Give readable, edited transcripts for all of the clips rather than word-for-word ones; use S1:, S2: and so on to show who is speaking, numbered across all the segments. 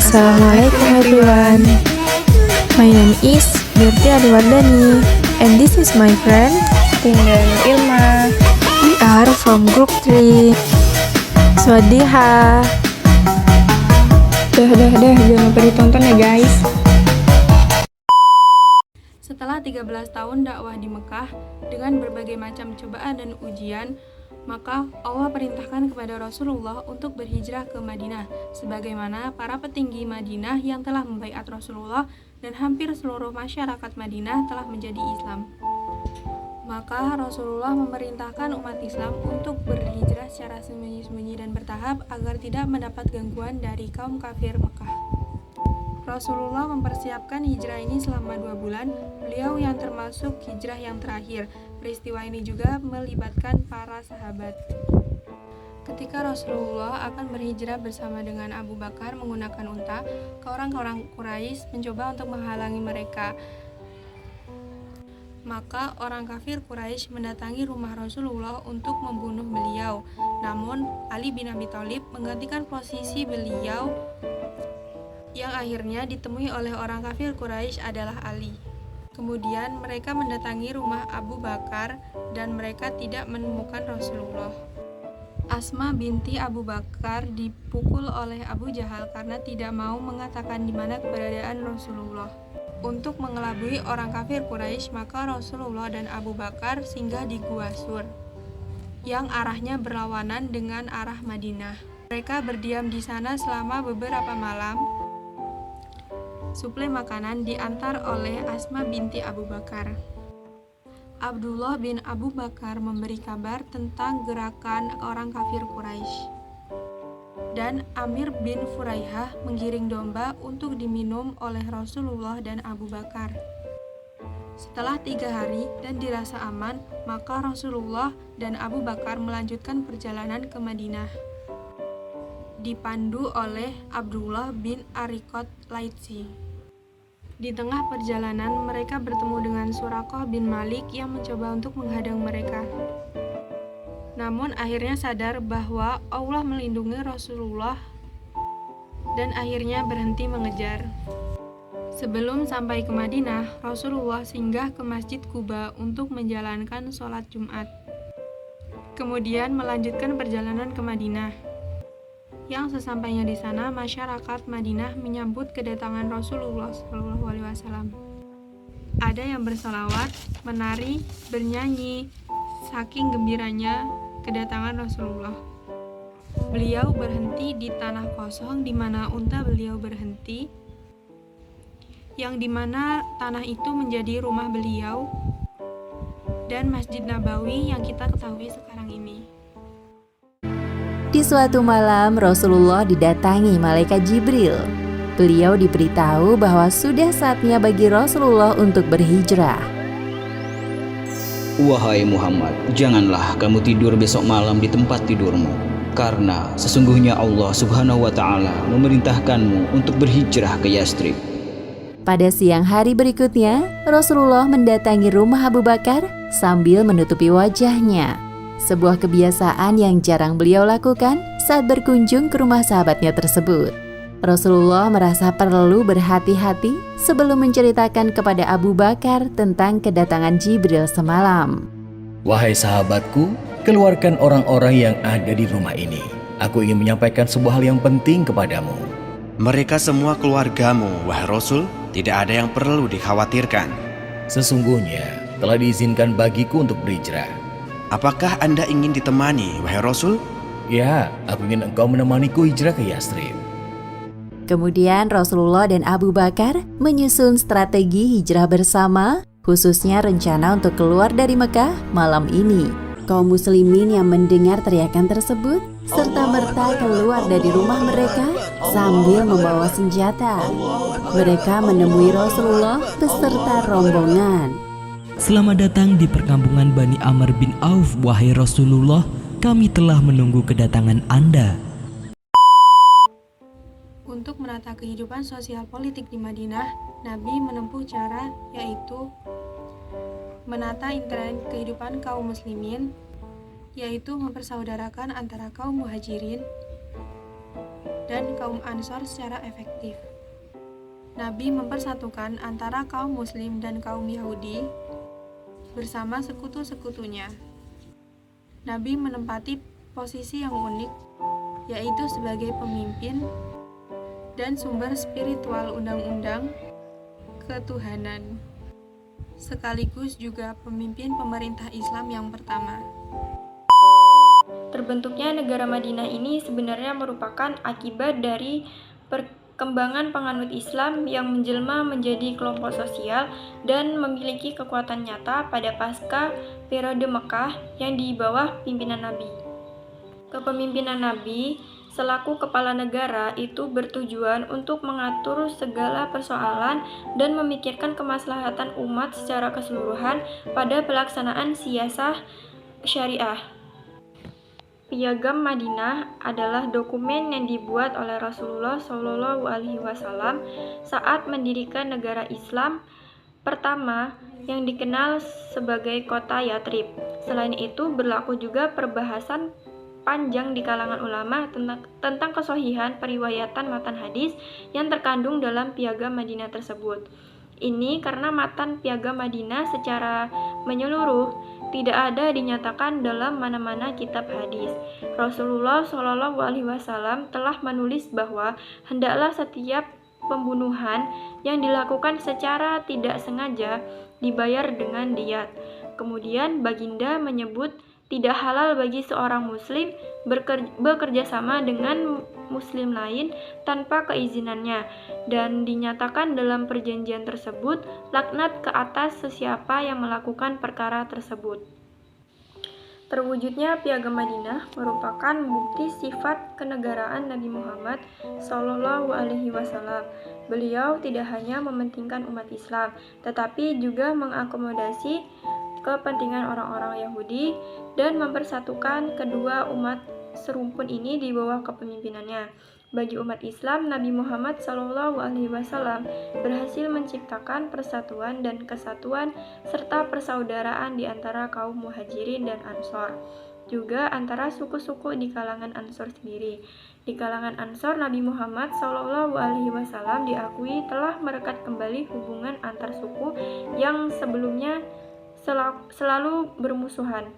S1: Assalamualaikum everyone. My name is Birti Adiwardani and this is my friend
S2: Tinggal Ilma.
S1: We are from group 3. Swaddiha.
S2: Dah, jangan lupa ditonton ya guys.
S3: Setelah 13 tahun dakwah di Mekah dengan berbagai macam cobaan dan ujian, maka Allah perintahkan kepada Rasulullah untuk berhijrah ke Madinah, sebagaimana para petinggi Madinah yang telah membaiat Rasulullah dan hampir seluruh masyarakat Madinah telah menjadi Islam. Maka Rasulullah memerintahkan umat Islam untuk berhijrah secara sembunyi-sembunyi dan bertahap agar tidak mendapat gangguan dari kaum kafir Mekah. Rasulullah mempersiapkan hijrah ini selama 2 bulan, beliau yang termasuk hijrah yang terakhir. Peristiwa ini juga melibatkan para sahabat. Ketika Rasulullah akan berhijrah bersama dengan Abu Bakar menggunakan unta, orang-orang Quraisy mencoba untuk menghalangi mereka. Maka orang kafir Quraisy mendatangi rumah Rasulullah untuk membunuh beliau. Namun Ali bin Abi Thalib menggantikan posisi beliau, yang akhirnya ditemui oleh orang kafir Quraisy adalah Ali. Kemudian mereka mendatangi rumah Abu Bakar dan mereka tidak menemukan Rasulullah. Asma binti Abu Bakar dipukul oleh Abu Jahal karena tidak mau mengatakan di mana keberadaan Rasulullah. Untuk mengelabui orang kafir Quraisy, maka Rasulullah dan Abu Bakar singgah di Gua Sur, yang arahnya berlawanan dengan arah Madinah. Mereka berdiam di sana selama beberapa malam. Suplai makanan diantar oleh Asma binti Abu Bakar. Abdullah bin Abu Bakar memberi kabar tentang gerakan orang kafir Quraisy. Dan Amir bin Furaihah menggiring domba untuk diminum oleh Rasulullah dan Abu Bakar. Setelah 3 hari dan dirasa aman, maka Rasulullah dan Abu Bakar melanjutkan perjalanan ke Madinah, dipandu oleh Abdullah bin Ariqat Laitsi. Di tengah perjalanan, mereka bertemu dengan Suraqah bin Malik yang mencoba untuk menghadang mereka. Namun akhirnya sadar bahwa Allah melindungi Rasulullah dan akhirnya berhenti mengejar. Sebelum sampai ke Madinah, Rasulullah singgah ke Masjid Quba untuk menjalankan sholat Jumat. Kemudian melanjutkan perjalanan ke Madinah. Yang sesampainya di sana, masyarakat Madinah menyambut kedatangan Rasulullah SAW. Ada yang bersolawat, menari, bernyanyi, saking gembiranya kedatangan Rasulullah. Beliau berhenti di tanah kosong di mana unta beliau berhenti, yang dimana tanah itu menjadi rumah beliau dan Masjid Nabawi yang kita ketahui sekarang ini.
S4: Di suatu malam, Rasulullah didatangi malaikat Jibril. Beliau diberitahu bahwa sudah saatnya bagi Rasulullah untuk berhijrah.
S5: Wahai Muhammad, janganlah kamu tidur besok malam di tempat tidurmu, karena sesungguhnya Allah Subhanahu wa Ta'ala memerintahkanmu untuk berhijrah ke Yastrib.
S4: Pada siang hari berikutnya, Rasulullah mendatangi rumah Abu Bakar sambil menutupi wajahnya. Sebuah kebiasaan yang jarang beliau lakukan saat berkunjung ke rumah sahabatnya tersebut. Rasulullah merasa perlu berhati-hati sebelum menceritakan kepada Abu Bakar tentang kedatangan Jibril semalam.
S6: Wahai sahabatku, keluarkan orang-orang yang ada di rumah ini. Aku ingin menyampaikan sebuah hal yang penting kepadamu.
S7: Mereka semua keluargamu, wahai Rasul, tidak ada yang perlu dikhawatirkan.
S6: Sesungguhnya telah diizinkan bagiku untuk berhijrah.
S7: Apakah Anda ingin ditemani, wahai Rasul?
S6: Ya, aku ingin engkau menemaniku hijrah ke Yastrib.
S4: Kemudian Rasulullah dan Abu Bakar menyusun strategi hijrah bersama, khususnya rencana untuk keluar dari Mekah malam ini. Kaum muslimin yang mendengar teriakan tersebut serta-merta keluar dari rumah mereka sambil membawa senjata. Mereka menemui Rasulullah beserta rombongan.
S8: Selamat datang di perkampungan Bani Amr bin Auf, wahai Rasulullah, kami telah menunggu kedatangan Anda.
S3: Untuk menata kehidupan sosial politik di Madinah, Nabi menempuh cara yaitu menata intern kehidupan kaum muslimin, yaitu mempersaudarakan antara kaum muhajirin dan kaum Ansor secara efektif. Nabi mempersatukan antara kaum Muslim dan kaum Yahudi bersama sekutu-sekutunya. Nabi menempati posisi yang unik, yaitu sebagai pemimpin dan sumber spiritual undang-undang ketuhanan, sekaligus juga pemimpin pemerintah Islam yang pertama.
S2: Terbentuknya negara Madinah ini sebenarnya merupakan akibat dari perkembangan penganut Islam yang menjelma menjadi kelompok sosial dan memiliki kekuatan nyata pada pasca periode Mekah yang di bawah pimpinan Nabi. Kepemimpinan Nabi selaku kepala negara itu bertujuan untuk mengatur segala persoalan dan memikirkan kemaslahatan umat secara keseluruhan pada pelaksanaan siasah syariah. Piagam Madinah adalah dokumen yang dibuat oleh Rasulullah SAW saat mendirikan negara Islam pertama yang dikenal sebagai kota Yathrib. Selain itu, berlaku juga perbahasan panjang di kalangan ulama tentang kesohihan periwayatan matan hadis yang terkandung dalam Piagam Madinah tersebut. Ini karena matan Piagam Madinah secara menyeluruh tidak ada dinyatakan dalam mana-mana kitab hadis. Rasulullah SAW telah menulis bahwa hendaklah setiap pembunuhan yang dilakukan secara tidak sengaja dibayar dengan diyat. Kemudian baginda menyebut tidak halal bagi seorang muslim bekerja sama dengan muslim lain tanpa keizinannya, dan dinyatakan dalam perjanjian tersebut laknat ke atas sesiapa yang melakukan perkara tersebut. Terwujudnya Piagam Madinah merupakan bukti sifat kenegaraan Nabi Muhammad SAW. Beliau tidak hanya mementingkan umat Islam, tetapi juga mengakomodasi kepentingan orang-orang Yahudi dan mempersatukan kedua umat serumpun ini di bawah kepemimpinannya. Bagi umat Islam, Nabi Muhammad SAW berhasil menciptakan persatuan dan kesatuan serta persaudaraan di antara kaum Muhajirin dan Ansor, juga antara suku-suku di kalangan Ansor sendiri. Di kalangan Ansor, Nabi Muhammad SAW diakui telah merekat kembali hubungan antar suku yang sebelumnya selalu bermusuhan.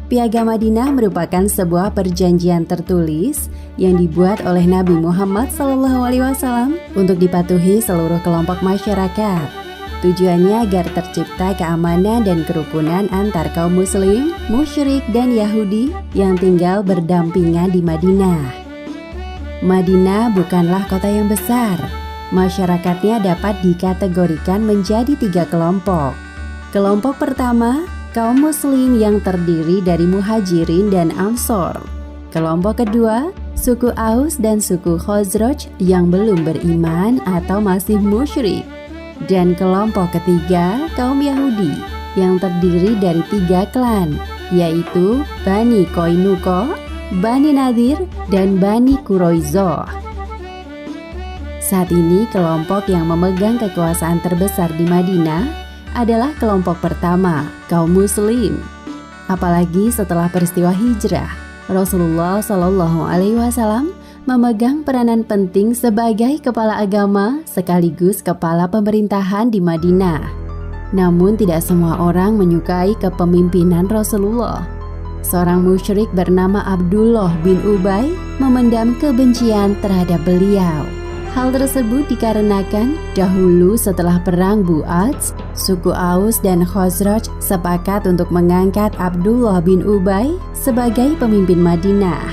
S4: Piagam Madinah merupakan sebuah perjanjian tertulis yang dibuat oleh Nabi Muhammad SAW untuk dipatuhi seluruh kelompok masyarakat. Tujuannya agar tercipta keamanan dan kerukunan antar kaum muslim, musyrik, dan Yahudi yang tinggal berdampingan di Madinah. Madinah bukanlah kota yang besar. Masyarakatnya dapat dikategorikan menjadi 3 kelompok. Kelompok pertama, kaum muslim yang terdiri dari Muhajirin dan Ansor. Kelompok kedua, suku Aus dan suku Khazraj yang belum beriman atau masih musyrik. Dan kelompok ketiga, kaum Yahudi yang terdiri dari 3 klan, yaitu Bani Qainuqa, Bani Nadir, dan Bani Quraizoh. Saat ini kelompok yang memegang kekuasaan terbesar di Madinah adalah kelompok pertama, kaum muslim. Apalagi setelah peristiwa hijrah, Rasulullah SAW memegang peranan penting sebagai kepala agama sekaligus kepala pemerintahan di Madinah. Namun tidak semua orang menyukai kepemimpinan Rasulullah. Seorang musyrik bernama Abdullah bin Ubay memendam kebencian terhadap beliau. Hal tersebut dikarenakan dahulu setelah perang Bu'ats, suku Aus dan Khazraj sepakat untuk mengangkat Abdullah bin Ubay sebagai pemimpin Madinah.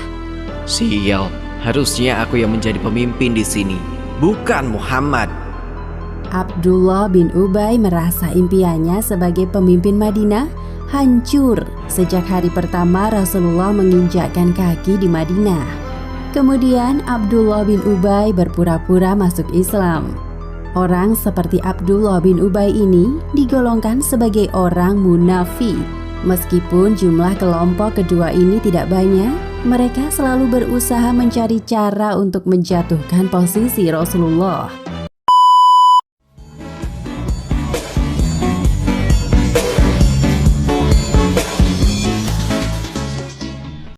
S9: Sial, harusnya aku yang menjadi pemimpin di sini, bukan Muhammad.
S4: Abdullah bin Ubay merasa impiannya sebagai pemimpin Madinah hancur sejak hari pertama Rasulullah menginjakkan kaki di Madinah. Kemudian Abdullah bin Ubay berpura-pura masuk Islam. Orang seperti Abdullah bin Ubay ini digolongkan sebagai orang munafik. Meskipun jumlah kelompok kedua ini tidak banyak, mereka selalu berusaha mencari cara untuk menjatuhkan posisi Rasulullah.